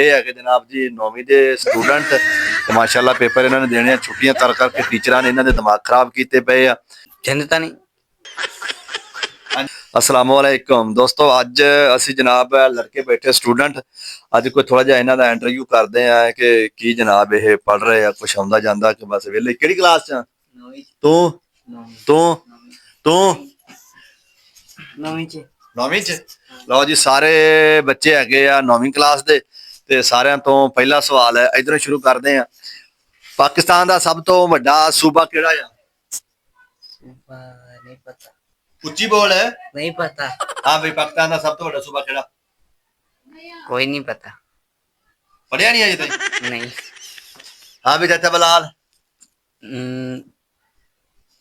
ਇਹ ਹੈ ਕਿ ਜਨਾਬ ਜੀ 9ਵੀਂ ਦੇ ਸਟੂਡੈਂਟ ਤੇ ਮਾਸ਼ਾਅੱਲਾ ਪੇਪਰ ਇਹਨਾਂ ਨੇ ਦੇਣੇ ਆ। ਛੁੱਟੀਆਂ ਕਰ ਕਰਕੇ ਟੀਚਰਾਂ ਨੇ ਇਹਨਾਂ ਦੇ ਦਿਮਾਗ ਖਰਾਬ ਕੀਤੇ ਪਏ ਆ। ਚਿੰਤਾ ਨਹੀਂ। अस्सलाम वालेकुम दोस्तों, ਅੱਜ ਅਸੀਂ ਜਨਾਬ ਲੜਕੇ ਬੈਠੇ ਸਟੂਡੈਂਟ ਅੱਜ ਕੋਈ ਥੋੜਾ ਜਿਹਾ ਇਹਨਾਂ ਦਾ ਇੰਟਰਵਿਊ ਕਰਦੇ ਆ ਕਿ ਕੀ ਜਨਾਬ ਇਹ ਪੜ ਰਹੇ ਆ, ਕੁਛ ਆਉਂਦਾ ਜਾਂਦਾ ਕਿ ਬਸ ਵਿਹਲੇ। ਕਿਹੜੀ ਕਲਾਸ ਚ ਤੂੰ ਤੂੰ ਤੂੰ 9ਵੀਂ ਚ। 9ਵੀਂ ਚ। ਲਓ ਜੀ, ਸਾਰੇ ਬੱਚੇ ਹੈਗੇ ਆ 9ਵੀਂ ਕਲਾਸ ਦੇ ਤੇ ਸਾਰਿਆਂ ਤੋਂ ਪਹਿਲਾ ਸਵਾਲ ਹੈ, ਇਧਰੋਂ ਸ਼ੁਰੂ ਕਰਦੇ ਆ। ਪਾਕਿਸਤਾਨ ਦਾ ਸਭ ਤੋਂ ਵੱਡਾ ਸੂਬਾ ਕਿਹੜਾ ਆ? ਸੂਬਾ ਨਹੀਂ ਪਤਾ। ਉੱਚੀ ਬੋਲ। नहीं पता। हाँ भाई, पाकिस्तान का सब तो बड़ा सूबा केड़ा? कोई नहीं पता। पढ़िया नहीं है अजे तक? नहीं। हाँ भी चाचा बलाल।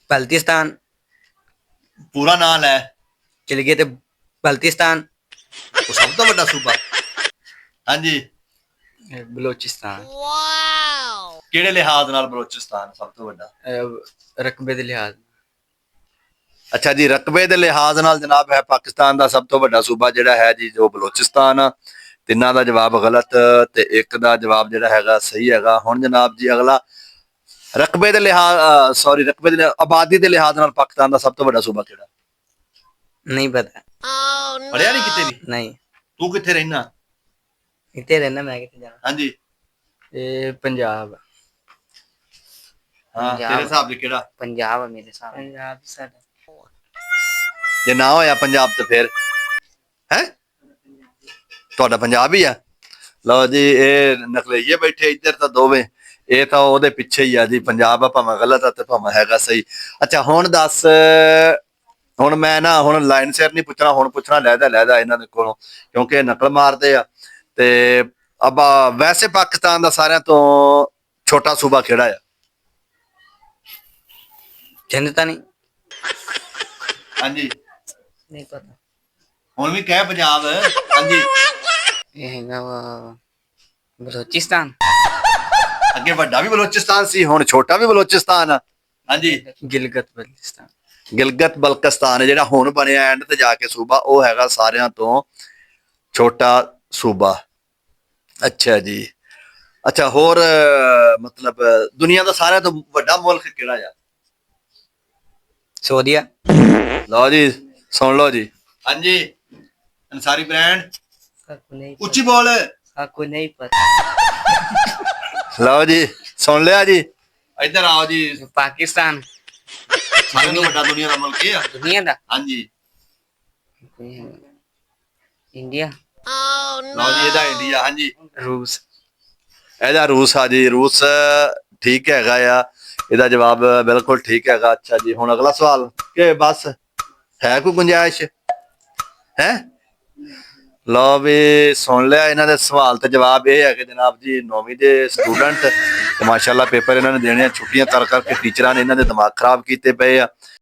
बल्तिस्तान। पूरा नाम है? चल गए थे बल्तिस्तान। वो सब तो बड़ा सूबा। हाँ जी। बलोचिस्तान। केड़े लिहाज नाल बलोचिस्तान सब तो बड़ा? रकबे दे लिहाज। अच्छा जी, रकबे के लिहाज नाल जनाब है पाकिस्तान का सब तो बड़ा सूबा जिहड़ा है जी जो बलोचिस्तान आ। तिन्हां दा जवाब गलत ते एक दा जवाब जिहड़ा हैगा सही हैगा। हुण जनाब जी अगला, रकबे के लिहाज रकबे दे आबादी के लिहाज नाल पाकिस्तान का सब तो बड़ा सूबा किहड़ा? नहीं पता। पढ़िया नहीं किते भी? नहीं। तू किथे रहना? इत्थे रहना, मैं किथे जाना। हाँ जी। पंजाब। हाँ, तेरे हिसाब से किहड़ा? पंजाब है मेरे हिसाब। पंजाब साडा। जे ना होया पंजाब तो फिर है तुहाडा पंजाब ही आ। लो जी, ये नकलइये बैठे इधर तो दोवें, ये तो ओदे पिछे ही आ जी। पंजाब आ भावें गलत आ ते भावें हैगा सही। अच्छा हुण दस, हुण मैं ना हुण लाइन सिर नहीं पुछना, हुण पुछना लैदा इन्हां दे कोलों क्योंकि नकल मारदे आ। ते अब वैसे पाकिस्तान दा सारियां तो छोटा सूबा किहड़ा आ? चिंता नहीं। हाँ जी। नहीं पता। हुण भी कह पंजाब। हाँ जी। ये हैगा वा बलोचिस्तान। अगे वड्डा भी बलोचिस्तान सी, हुण छोटा भी बलोचिस्तान आ। हाँ जी। गिलगित बल्तिस्तान। गिलगित बल्तिस्तान ਜਿਹੜਾ ਹੁਣ ਬਣਿਆ ਐਂਡ ਤੇ ਜਾ ਕੇ ਸੂਬਾ, ਉਹ ਹੈਗਾ ਸਾਰਿਆਂ ਤੋਂ ਛੋਟਾ ਸੂਬਾ। ਅੱਛਾ ਜੀ। ਅੱਛਾ ਹੋਰ ਮਤਲਬ ਦੁਨੀਆ ਦਾ ਸਾਰਿਆਂ ਤੋਂ ਵੱਡਾ ਮੁਲਕ ਕਿਹੜਾ ਆ? सऊदीया। ਲਓ ਜੀ, ਸੁਣ ਲਓ ਜੀ। ਹਾਂਜੀ, ਅੰਸਾਰੀ ਬ੍ਰਾਂਡ। ਉੱਚੀ ਬੋਲ। आपको नहीं पता। ਲਓ ਜੀ, ਸੁਣ ਲਿਆ ਜੀ। ਇੱਧਰ ਆਓ ਜੀ। पाकिस्तान ਸਾਰਿਆਂ ਤੋਂ ਵੱਡਾ ਦੁਨੀਆ ਦਾ ਮੁਲਕ ਇਹ ਆ। दुनिया दा। ਹਾਂਜੀ। इंडिया। ਲਓ ਜੀ, ਇਹਦਾ ਇੰਡੀਆ। ਹਾਂਜੀ। रूस। ਇਹਦਾ ਰੂਸ ਆ ਜੀ। ਰੂਸ ਠੀਕ ਹੈਗਾ ਆ, ਇਹਦਾ ਜਵਾਬ ਬਿਲਕੁਲ ਠੀਕ ਹੈਗਾ। ਅੱਛਾ ਜੀ, ਹੁਣ ਅਗਲਾ ਸਵਾਲ ਕਿ ਬਸ ਹੈ ਕੋਈ ਗੁੰਜਾਇਸ਼ ਹੈ? ਲਓ ਵੀ, ਸੁਣ ਲਿਆ ਇਹਨਾਂ ਦੇ ਸਵਾਲ ਤੇ ਜਵਾਬ ਇਹ ਹੈ ਕਿ ਜਨਾਬ ਜੀ 9ਵੀਂ ਦੇ ਸਟੂਡੈਂਟ ਤੇ ਮਾਸ਼ਾਅੱਲਾ ਪੇਪਰ ਇਹਨਾਂ ਨੇ ਦੇਣੇ ਆ। ਛੁੱਟੀਆਂ ਕਰ ਕਰਕੇ ਟੀਚਰਾਂ ਨੇ ਇਹਨਾਂ ਦੇ ਦਿਮਾਗ ਖਰਾਬ ਕੀਤੇ ਪਏ ਆ।